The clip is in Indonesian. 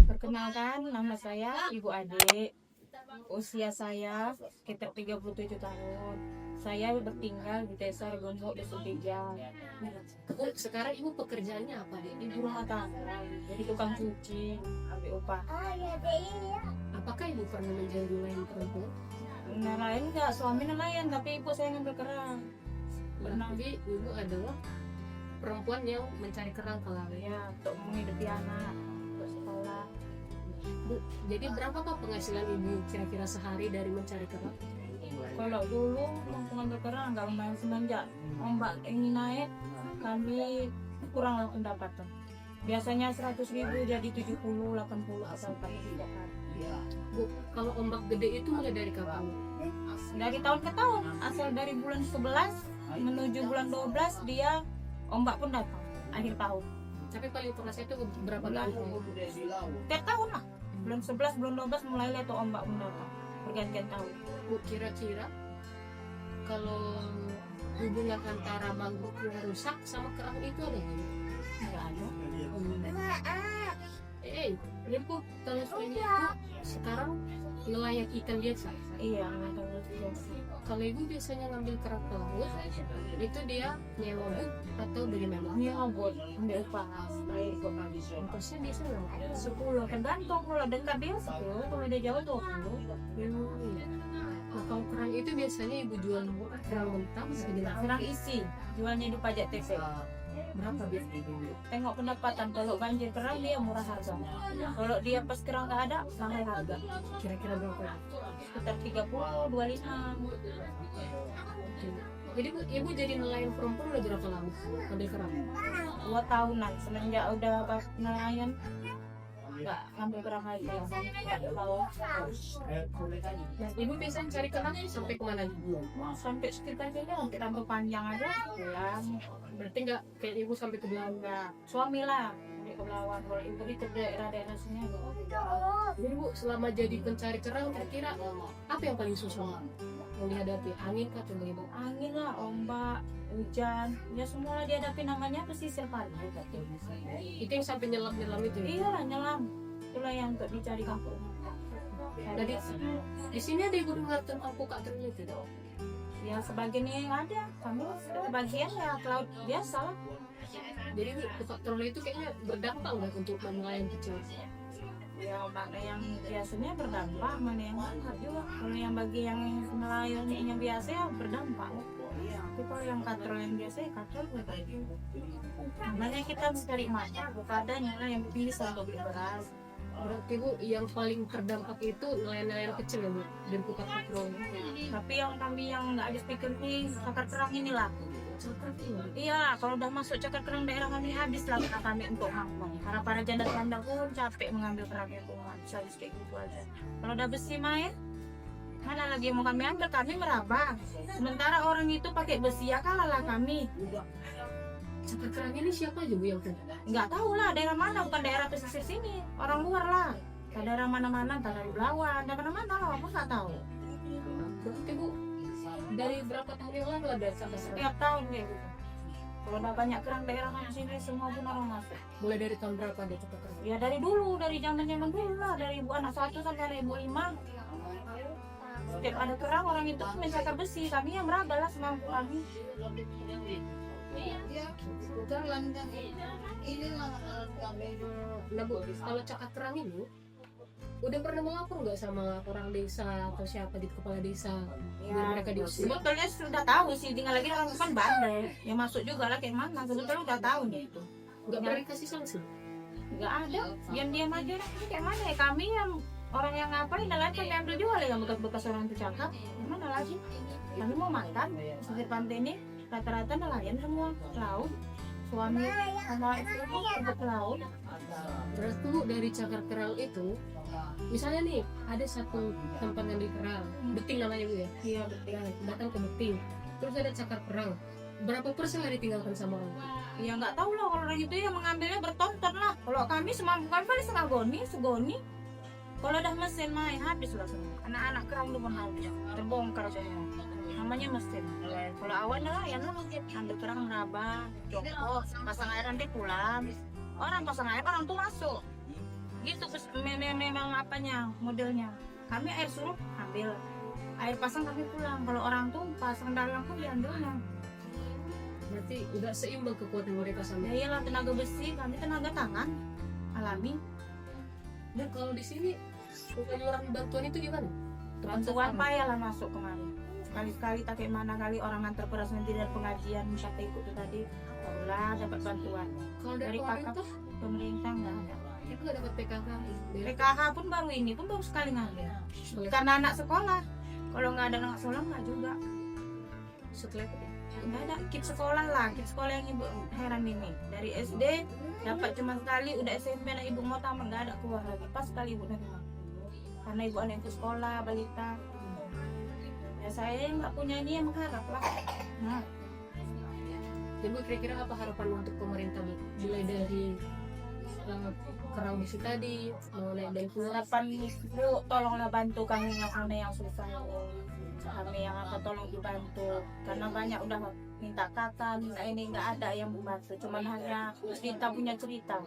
Perkenalkan, nama saya Ibu Ade. Usia saya sekitar 37 tahun. Saya bertinggal di Desa Regombo, Desa Tiga. Sekarang ibu pekerjaannya apa? Ibu rumah tangga, jadi tukang cuci, ambil upah. Apakah ibu pernah menjadi nelayan perempuan? Nelayan enggak, suami nelayan, tapi ibu saya ngambil kerang. Pernah. Jadi ibu adalah perempuan yang mencari kerang ke laut. Ya, untuk menghidupi anak, untuk sekolah. Bu, jadi berapakah penghasilan ibu kira-kira sehari dari mencari kerang? Kalau dulu waktu ngambil kerang nggak lumayan, semenjak ombak ini naik kami kurang pendapatan. Biasanya 100.000 jadi 70, 80 asal kami tidak ada. Bu, kalau ombak gede itu mulai dari kapan? Dari tahun ke tahun, asal dari bulan 11 menuju bulan 12 dia ombak pun datang akhir tahun. Tapi paling terasa itu berapa Bulan kali? tiap tahun lah. Bulan 11, bulan 12 mulai lihat tuh ombak pun datang. Bergantian tahun. Bu, kira-kira kalau hubungan antara mangrove yang rusak sama kerang itu ada nggak? Nggak ada. Jadi Bu, kalau suami ibu sekarang nelayan ikan biasa. Iya, nggak tahu. Kalau ibu biasanya ngambil kerang ke laut, itu dia nyewa but atau bagaimana? Ini ngobot, ambil upah. Baik, Ongkosnya biasa nggak? 10, tergantung kalau dekat dia 10, kalau dia jauh 20. Nah, kalau kerang itu biasanya ibu jual kerang mentah segala Kerang isi, jualnya di pajak TP. berapa biasanya ibu? Tengok pendapatan, kalau banjir kerang dia murah harga. Kalau dia pas kerang nggak ada, mahal harga. Kira-kira berapa? Sekitar 30, 25. Jadi Bu, ibu jadi nelayan perempuan udah berapa lama ambil kerang? 2 tahunan, semenjak udah nelayan nggak ngambil kerang lagi. Nggak tahu. Nah, ibu biasanya cari kerang sampai kemana? Sampai sekitar kayaknya sampai rambut panjang aja pulang. Berarti nggak kayak ibu sampai ke Belanda? Enggak, suami lah di Kepulauan. Kalau ibu di daerah-daerah sini Jadi Bu, selama jadi pencari kerang kira-kira apa yang paling susah yang dihadapi? Angin kah atau bagaimana? angin lah, ombak, hujan, ya semua lah dihadapi, namanya pesisir pantai. Itu yang sampai nyelam-nyelam itu ya? Iya, nyelam. Itulah yang untuk dicari kampung. Jadi di sini ada ibu dengar tentang puka telur itu? Ya sebagian yang ada, kami sebagian ya ke laut biasa lah. Jadi puka telur itu kayaknya berdampak nggak untuk nelayan kecil? Ya mana yang biasanya berdampak, mana yang enggak juga. Kalau yang bagi yang nelayan yang biasa ya berdampak. Tapi kalau yang katrol yang biasa ya katrol berdampak. Makanya kita mencari mata, adanya lah yang bisa untuk beli beras. Berarti Bu, yang paling terdampak itu nelayan-nelayan kecil ya Bu, dan puka telur. Tapi yang kami yang nggak habis pikir nih cakar kerang inilah. Iya, kalau udah masuk cakar kerang daerah kami habis lah kami untuk ngambang. Karena para janda-janda pun capek mengambil kerang itu, nggak bisa habis kayak gitu aja. Kalau udah besi main, mana lagi yang mau kami ambil, kami meraba. Sementara orang itu pakai besi ya kalah lah kami. Cakar kerang ini siapa aja Bu yang punya? Nggak tahu lah daerah mana, bukan daerah pesisir sini, orang luar lah. Ke daerah mana-mana, entah dari Belawan, dari mana-mana lah, aku nggak tahu. Berarti Bu, dari berapa tahun yang lalu ada cakar kerang? Setiap tahun kayak gitu. Kalau udah banyak kerang daerah sini, semua pun orang masuk. Mulai dari tahun berapa ada cakar kerang? Ya dari dulu, dari zaman dulu lah, dari ibu anak 1 sampai anak ibu 5. Setiap ada kerang orang itu mencakar besi, kami yang meraba lah semampu kami. Nah Bu, kalau cakar kerang ini udah pernah melapor nggak sama orang desa atau siapa di kepala desa biar mereka diusir? Sebetulnya sudah tahu sih, tinggal lagi orang kan bandel. Ya masuk juga lah kayak mana, sebetulnya udah tahu nih itu. Nggak pernah dikasih sanksi? Nggak ada, diam-diam aja lah. Ini kayak mana ya, kami yang orang yang ngapain, dan lain kami ambil juga lah yang bekas-bekas orang itu cakap. Gimana lagi? Kami mau makan, pesisir pantai ini rata-rata nelayan semua ke laut. Suami sama istri ke laut. Berarti Bu, dari cakar kerang itu, misalnya nih ada satu tempat ngambil kerang, beting namanya Bu ya? Iya betul. Datang ke beting, terus ada cakar kerang. Berapa persen yang ditinggalkan sama orang? Ya nggak tahu lah, kalau orang itu ya mengambilnya bertonton lah. Kalau kami semampu kami paling segoni. Kalau udah mesin main habis langsung. Anak-anak kerang itu pun habis, terbongkar semua. Namanya mesin. Kalau awalnya lah ya ambil kerang meraba, jongkok, pasang air nanti pulang. Orang pasang air, orang tuh masuk. Gitu memang apanya modelnya. Kami air suruh ambil, air pasang kami pulang. Kalau orang tuh pasang dalam pun diambilnya. Berarti udah seimbang kekuatan mereka sama. Ya iyalah, tenaga besi, kami tenaga tangan alami. Dan kalau di sini penyaluran bantuan itu gimana? Bantuan payah lah masuk kemarin. Sekali-sekali tak kayak mana kali orang ngantar beras nanti dari pengajian siapa ikut tuh tadi, barulah dapat bantuan. Kalau dari Dari pemerintah, Pemerintah nggak ada. itu nggak dapat PKK. PKH pun baru ini pun baru sekali ngambil. Karena anak sekolah. Kalau nggak ada anak sekolah nggak juga. Setelah itu, Nggak ada kit sekolah lah, kit sekolah yang ibu heran ini. Dari SD dapat cuma sekali, udah SMP anak ibu mau tamat nggak ada keluar lagi. Pas sekali ibu nerima. Karena ibu anak itu sekolah balita. Ya saya yang nggak punya ini yang mengharap lah. Nah, jadi Bu, kira-kira apa harapan untuk pemerintah Bu? Mulai dari kerang besi tadi, mulai dari pulang. harapan ibu tolonglah bantu kami yang susah ini. Kami yang apa tolong dibantu karena banyak udah minta kakak minta ini nggak ada yang membantu cuman hanya cerita punya cerita